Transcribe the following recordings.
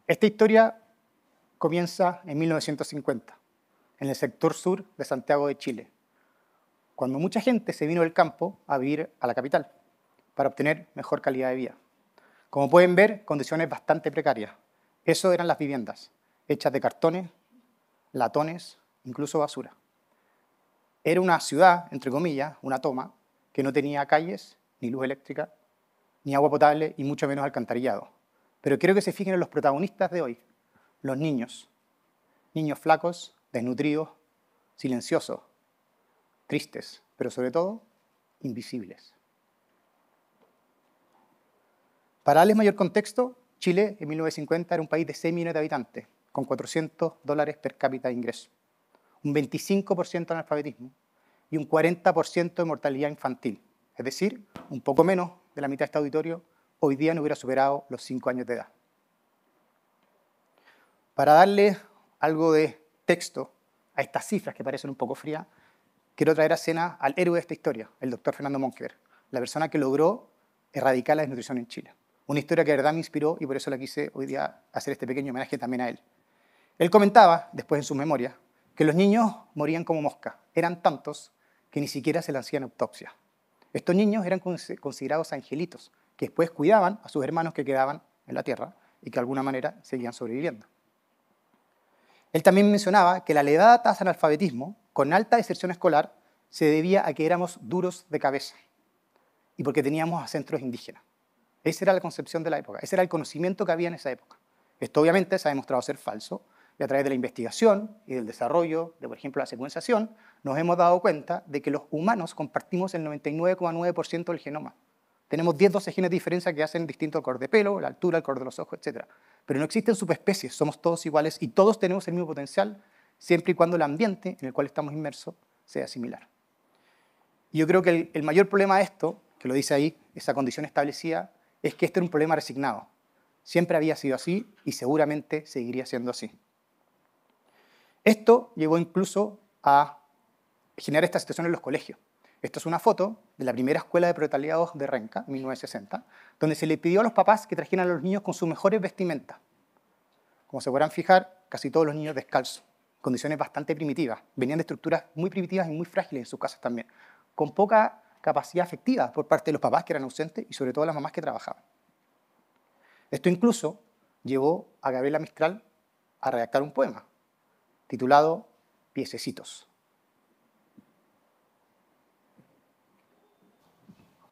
Esta historia comienza en 1950, en el sector sur de Santiago de Chile, cuando mucha gente se vino del campo a vivir a la capital para obtener mejor calidad de vida. Como pueden ver, condiciones bastante precarias. Eso eran las viviendas, hechas de cartones, latones, incluso basura. Era una ciudad, entre comillas, una toma, que no tenía calles, ni luz eléctrica, ni agua potable y mucho menos alcantarillado. Pero quiero que se fijen en los protagonistas de hoy, los niños. Niños flacos, desnutridos, silenciosos, tristes, pero sobre todo, invisibles. Para darles mayor contexto, Chile en 1950 era un país de 6 millones de habitantes, con $400 per cápita de ingreso, un 25% de analfabetismo y un 40% de mortalidad infantil. Es decir, un poco menos de la mitad de este auditorio hoy día no hubiera superado los 5 años de edad. Para darle algo de texto a estas cifras que parecen un poco frías, quiero traer a escena al héroe de esta historia, el doctor Fernando Monkeberg, la persona que logró erradicar la desnutrición en Chile. Una historia que de verdad me inspiró y por eso la quise hoy día hacer este pequeño homenaje también a él. Él comentaba, después en sus memorias, que los niños morían como moscas. Eran tantos que ni siquiera se le hacían autopsia. Estos niños eran considerados angelitos, que después cuidaban a sus hermanos que quedaban en la tierra y que de alguna manera seguían sobreviviendo. Él también mencionaba que la elevada tasa de analfabetismo, con alta deserción escolar, se debía a que éramos duros de cabeza y porque teníamos acentos indígenas. Esa era la concepción de la época, ese era el conocimiento que había en esa época. Esto obviamente se ha demostrado ser falso y a través de la investigación y del desarrollo de, por ejemplo, la secuenciación, nos hemos dado cuenta de que los humanos compartimos el 99,9% del genoma. Tenemos 10-12 genes de diferencia que hacen distinto el color de pelo, la altura, el color de los ojos, etc. Pero no existen subespecies, somos todos iguales y todos tenemos el mismo potencial, siempre y cuando el ambiente en el cual estamos inmersos sea similar. Y yo creo que el mayor problema de esto, que lo dice ahí, esa condición establecida, es que este era un problema resignado. Siempre había sido así y seguramente seguiría siendo así. Esto llevó incluso a generar esta situación en los colegios. Esto es una foto de la primera escuela de proletariados de Renca, en 1960, donde se le pidió a los papás que trajeran a los niños con sus mejores vestimentas. Como se podrán fijar, casi todos los niños descalzos, condiciones bastante primitivas. Venían de estructuras muy primitivas y muy frágiles en sus casas también, con poca capacidad afectiva por parte de los papás que eran ausentes y sobre todo las mamás que trabajaban. Esto incluso llevó a Gabriela Mistral a redactar un poema titulado Piececitos.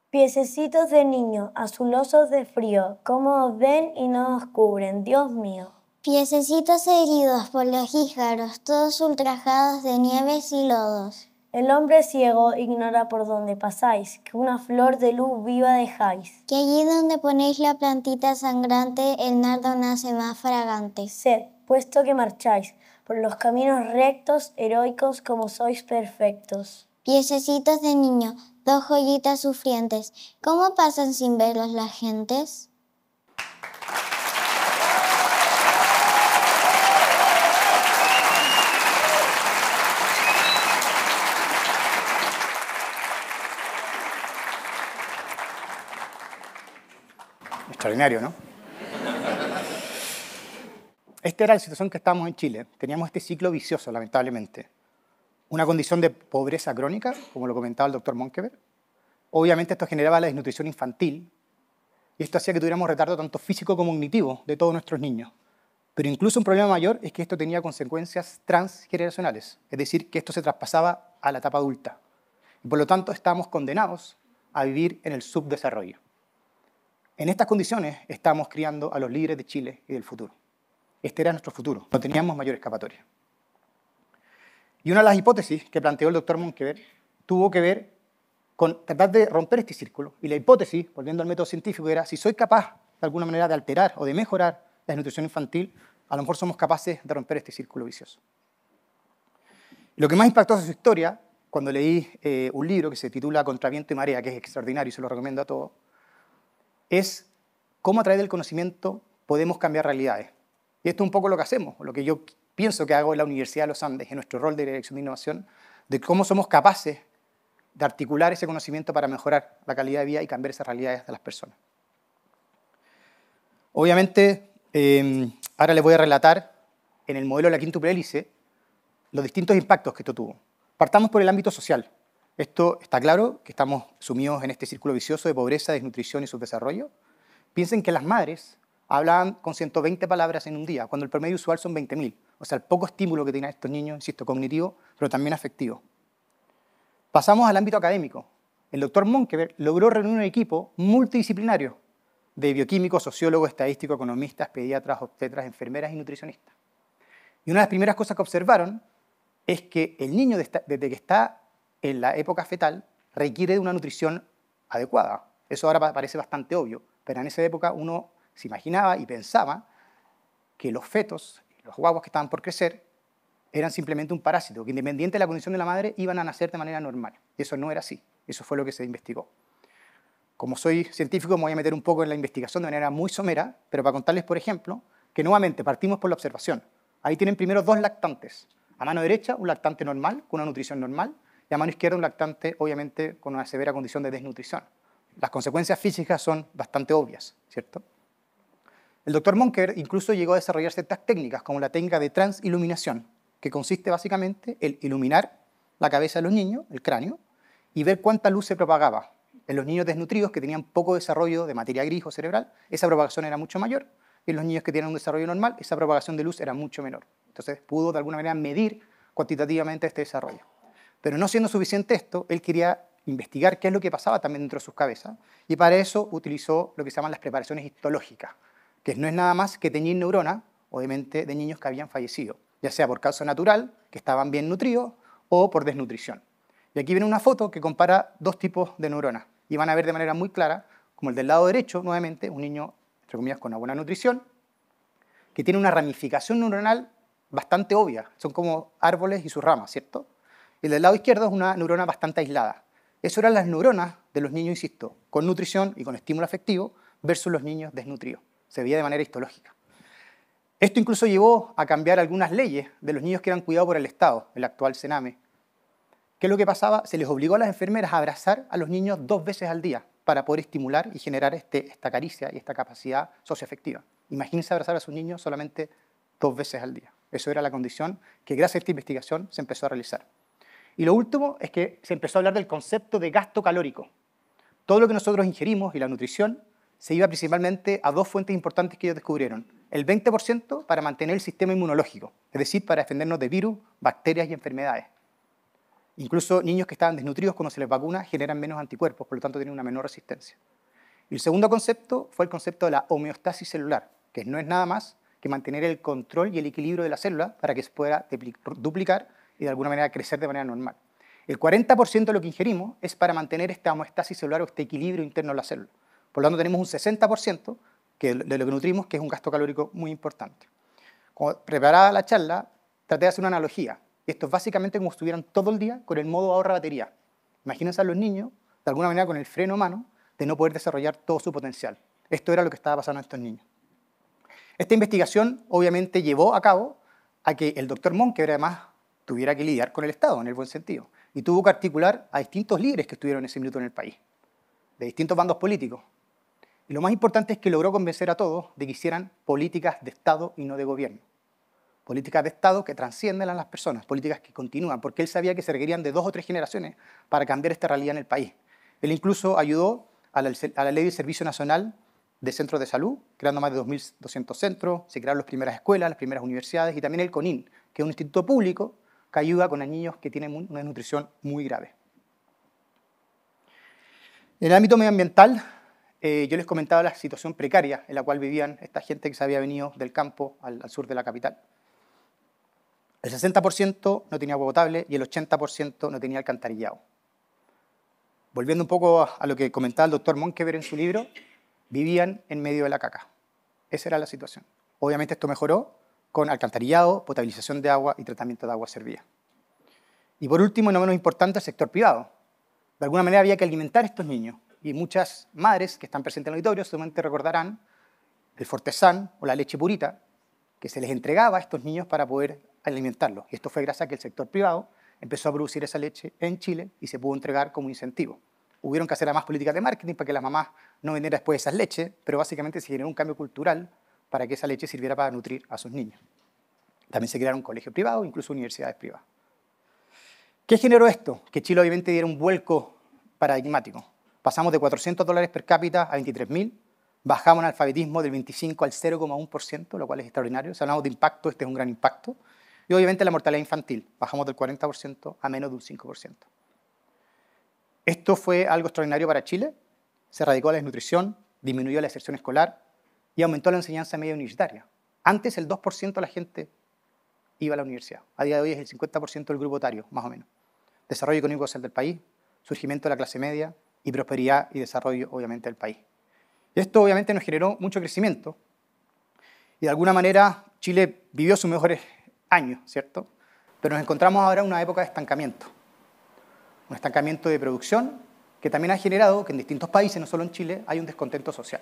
Piececitos de niño, azulosos de frío, cómo os ven y no os cubren, Dios mío. Piececitos heridos por los jícaros, todos ultrajados de nieves y lodos. El hombre ciego ignora por dónde pasáis, que una flor de luz viva dejáis. Que allí donde ponéis la plantita sangrante, el nardo nace más fragante. Sed, puesto que marcháis, por los caminos rectos, heroicos como sois perfectos. Piececitos de niño, dos joyitas sufrientes, ¿cómo pasan sin verlos las gentes? Extraordinario, ¿no? Esta era la situación que estábamos en Chile. Teníamos este ciclo vicioso, lamentablemente. Una condición de pobreza crónica, como lo comentaba el doctor Monkeberg. Obviamente esto generaba la desnutrición infantil y esto hacía que tuviéramos retardo tanto físico como cognitivo de todos nuestros niños. Pero incluso un problema mayor es que esto tenía consecuencias transgeneracionales, es decir, que esto se traspasaba a la etapa adulta. Y por lo tanto estábamos condenados a vivir en el subdesarrollo. En estas condiciones estábamos criando a los líderes de Chile y del futuro. Este era nuestro futuro, no teníamos mayor escapatoria. Y una de las hipótesis que planteó el doctor Monkeberg tuvo que ver con tratar de romper este círculo. Y la hipótesis, volviendo al método científico, era si soy capaz de alguna manera de alterar o de mejorar la desnutrición infantil, a lo mejor somos capaces de romper este círculo vicioso. Y lo que más impactó de su historia, cuando leí un libro que se titula Contra viento y marea, que es extraordinario y se lo recomiendo a todos, es cómo a través del conocimiento podemos cambiar realidades. Y esto es un poco lo que hacemos, lo que yo pienso que hago en la Universidad de los Andes, en nuestro rol de dirección de innovación, de cómo somos capaces de articular ese conocimiento para mejorar la calidad de vida y cambiar esas realidades de las personas. Obviamente, Ahora les voy a relatar en el modelo de la quíntuple hélice los distintos impactos que esto tuvo. Partamos por el ámbito social. Esto está claro que estamos sumidos en este círculo vicioso de pobreza, desnutrición y subdesarrollo. Piensen que las madres hablaban con 120 palabras en un día, cuando el promedio usual son 20.000. O sea, el poco estímulo que tienen estos niños, insisto, cognitivo, pero también afectivo. Pasamos al ámbito académico. El doctor Monkeberg logró reunir un equipo multidisciplinario de bioquímicos, sociólogos, estadísticos, economistas, pediatras, obstetras, enfermeras y nutricionistas. Y una de las primeras cosas que observaron es que el niño, desde que está en la época fetal, requiere de una nutrición adecuada. Eso ahora parece bastante obvio, pero en esa época uno se imaginaba y pensaba que los fetos, los guaguas que estaban por crecer, eran simplemente un parásito, que independiente de la condición de la madre, iban a nacer de manera normal. Y eso no era así. Eso fue lo que se investigó. Como soy científico, me voy a meter un poco en la investigación de manera muy somera, pero para contarles, por ejemplo, que nuevamente partimos por la observación. Ahí tienen primero dos lactantes. A mano derecha, un lactante normal, con una nutrición normal, y a mano izquierda, un lactante, obviamente, con una severa condición de desnutrición. Las consecuencias físicas son bastante obvias, ¿cierto? El doctor Monkeberg incluso llegó a desarrollar ciertas técnicas, como la técnica de transiluminación, que consiste básicamente en iluminar la cabeza de los niños, el cráneo, y ver cuánta luz se propagaba. En los niños desnutridos, que tenían poco desarrollo de materia gris o cerebral, esa propagación era mucho mayor, y en los niños que tienen un desarrollo normal, esa propagación de luz era mucho menor. Entonces pudo de alguna manera medir cuantitativamente este desarrollo. Pero no siendo suficiente esto, él quería investigar qué es lo que pasaba también dentro de sus cabezas, y para eso utilizó lo que se llaman las preparaciones histológicas, que no es nada más que teñir neuronas, obviamente, de niños que habían fallecido, ya sea por causa natural, que estaban bien nutridos, o por desnutrición. Y aquí viene una foto que compara dos tipos de neuronas, y van a ver de manera muy clara, como el del lado derecho, nuevamente, un niño, entre comillas, con una buena nutrición, que tiene una ramificación neuronal bastante obvia, son como árboles y sus ramas, ¿cierto? Y el del lado izquierdo es una neurona bastante aislada. Eso eran las neuronas de los niños, insisto, con nutrición y con estímulo afectivo, versus los niños desnutridos. Se veía de manera histológica. Esto incluso llevó a cambiar algunas leyes de los niños que eran cuidados por el Estado, el actual Sename. ¿Qué es lo que pasaba? Se les obligó a las enfermeras a abrazar a los niños 2 veces al día para poder estimular y generar esta caricia y esta capacidad socioafectiva. Imagínense abrazar a sus niños solamente 2 veces al día. Eso era la condición que gracias a esta investigación se empezó a realizar. Y lo último es que se empezó a hablar del concepto de gasto calórico. Todo lo que nosotros ingerimos y la nutrición se iba principalmente a 2 fuentes importantes que ellos descubrieron. El 20% para mantener el sistema inmunológico, es decir, para defendernos de virus, bacterias y enfermedades. Incluso niños que estaban desnutridos cuando se les vacuna generan menos anticuerpos, por lo tanto tienen una menor resistencia. Y el segundo concepto fue el concepto de la homeostasis celular, que no es nada más que mantener el control y el equilibrio de la célula para que se pueda duplicar y de alguna manera crecer de manera normal. El 40% de lo que ingerimos es para mantener esta homeostasis celular o este equilibrio interno de la célula. Por lo tanto, tenemos un 60% de lo que nutrimos, que es un gasto calórico muy importante. Como preparaba la charla, traté de hacer una analogía. Esto es básicamente como si estuvieran todo el día con el modo ahorra batería. Imagínense a los niños, de alguna manera con el freno a mano, de no poder desarrollar todo su potencial. Esto era lo que estaba pasando a estos niños. Esta investigación, obviamente, llevó a cabo a que el doctor Monkeberg, además, tuviera que lidiar con el Estado, en el buen sentido. Y tuvo que articular a distintos líderes que estuvieron en ese minuto en el país, de distintos bandos políticos. Y lo más importante es que logró convencer a todos de que hicieran políticas de Estado y no de gobierno. Políticas de Estado que trascienden a las personas, políticas que continúan, porque él sabía que se requerían de 2 o 3 generaciones para cambiar esta realidad en el país. Él incluso ayudó a la Ley de Servicio Nacional de Centros de Salud, creando más de 2.200 centros, se crearon las primeras escuelas, las primeras universidades, y también el CONIN, que es un instituto público que ayuda con niños que tienen una desnutrición muy grave. En el ámbito medioambiental, yo les comentaba la situación precaria en la cual vivían esta gente que se había venido del campo al sur de la capital. El 60% no tenía agua potable y el 80% no tenía alcantarillado. Volviendo un poco a lo que comentaba el doctor Monkeberg en su libro, vivían en medio de la caca. Esa era la situación. Obviamente esto mejoró con alcantarillado, potabilización de agua y tratamiento de agua servida. Y por último, y no menos importante, el sector privado. De alguna manera había que alimentar a estos niños. Y muchas madres que están presentes en el auditorio seguramente recordarán el Fortesán o la leche purita que se les entregaba a estos niños para poder alimentarlos. Y esto fue gracias a que el sector privado empezó a producir esa leche en Chile y se pudo entregar como incentivo. Hubieron que hacer además políticas de marketing para que las mamás no vendieran después esas leches, pero básicamente se generó un cambio cultural para que esa leche sirviera para nutrir a sus niños. También se crearon colegios privados, incluso universidades privadas. ¿Qué generó esto? Que Chile obviamente diera un vuelco paradigmático. Pasamos de $400 per cápita a 23.000, bajamos en alfabetismo del 25 al 0,1%, lo cual es extraordinario. Si hablamos de impacto, este es un gran impacto. Y obviamente la mortalidad infantil, bajamos del 40% a menos de un 5%. Esto fue algo extraordinario para Chile. Se erradicó la desnutrición, disminuyó la deserción escolar y aumentó la enseñanza media universitaria. Antes el 2% de la gente iba a la universidad. A día de hoy es el 50% del grupo etario, más o menos. Desarrollo económico social del país, surgimiento de la clase media y prosperidad y desarrollo, obviamente, del país. Esto, obviamente, nos generó mucho crecimiento y, de alguna manera, Chile vivió sus mejores años, ¿cierto? Pero nos encontramos ahora en una época de estancamiento. Un estancamiento de producción que también ha generado que en distintos países, no solo en Chile, hay un descontento social.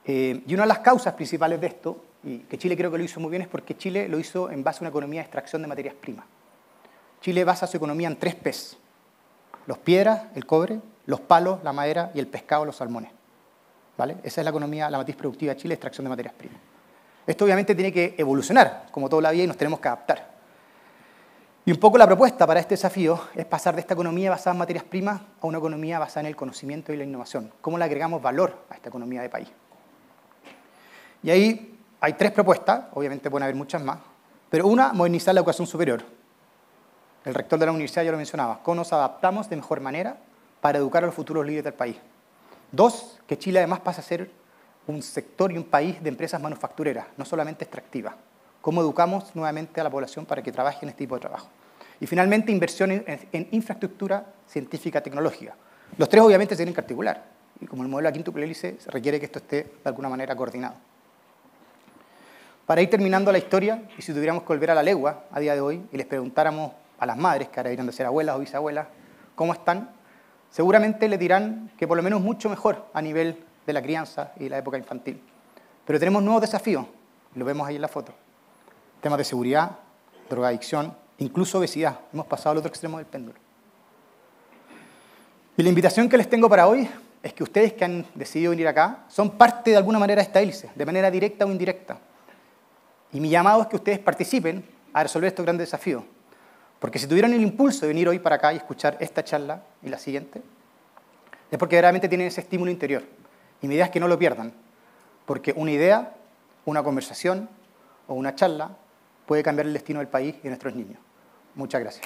Y una de las causas principales de esto, y que Chile creo que lo hizo muy bien, es porque Chile lo hizo en base a una economía de extracción de materias primas. Chile basa su economía en 3 P's: los piedras, el cobre, los palos, la madera y el pescado, los salmones. ¿Vale? Esa es la economía, la matriz productiva de Chile, extracción de materias primas. Esto obviamente tiene que evolucionar, como toda la vida, y nos tenemos que adaptar. Y un poco la propuesta para este desafío es pasar de esta economía basada en materias primas a una economía basada en el conocimiento y la innovación. ¿Cómo le agregamos valor a esta economía de país? Y ahí hay 3 propuestas, obviamente pueden haber muchas más, pero una, modernizar la educación superior. El rector de la universidad ya lo mencionaba, cómo nos adaptamos de mejor manera para educar a los futuros líderes del país. 2, que Chile además pase a ser un sector y un país de empresas manufactureras, no solamente extractivas. Cómo educamos nuevamente a la población para que trabaje en este tipo de trabajo. Y finalmente, inversión en infraestructura científica tecnológica. Los 3 obviamente se tienen que articular, y como el modelo de quíntuple hélice, se requiere que esto esté de alguna manera coordinado. Para ir terminando la historia, y si tuviéramos que volver a la legua a día de hoy, y les preguntáramos a las madres, que ahora irán de ser abuelas o bisabuelas, ¿cómo están? Seguramente les dirán que por lo menos mucho mejor a nivel de la crianza y la época infantil. Pero tenemos nuevos desafíos, lo vemos ahí en la foto. Temas de seguridad, drogadicción, incluso obesidad. Hemos pasado al otro extremo del péndulo. Y la invitación que les tengo para hoy es que ustedes que han decidido venir acá son parte de alguna manera de esta hélice, de manera directa o indirecta. Y mi llamado es que ustedes participen a resolver estos grandes desafíos. Porque si tuvieron el impulso de venir hoy para acá y escuchar esta charla y la siguiente, es porque verdaderamente tienen ese estímulo interior. Y mi idea es que no lo pierdan. Porque una idea, una conversación o una charla puede cambiar el destino del país y de nuestros niños. Muchas gracias.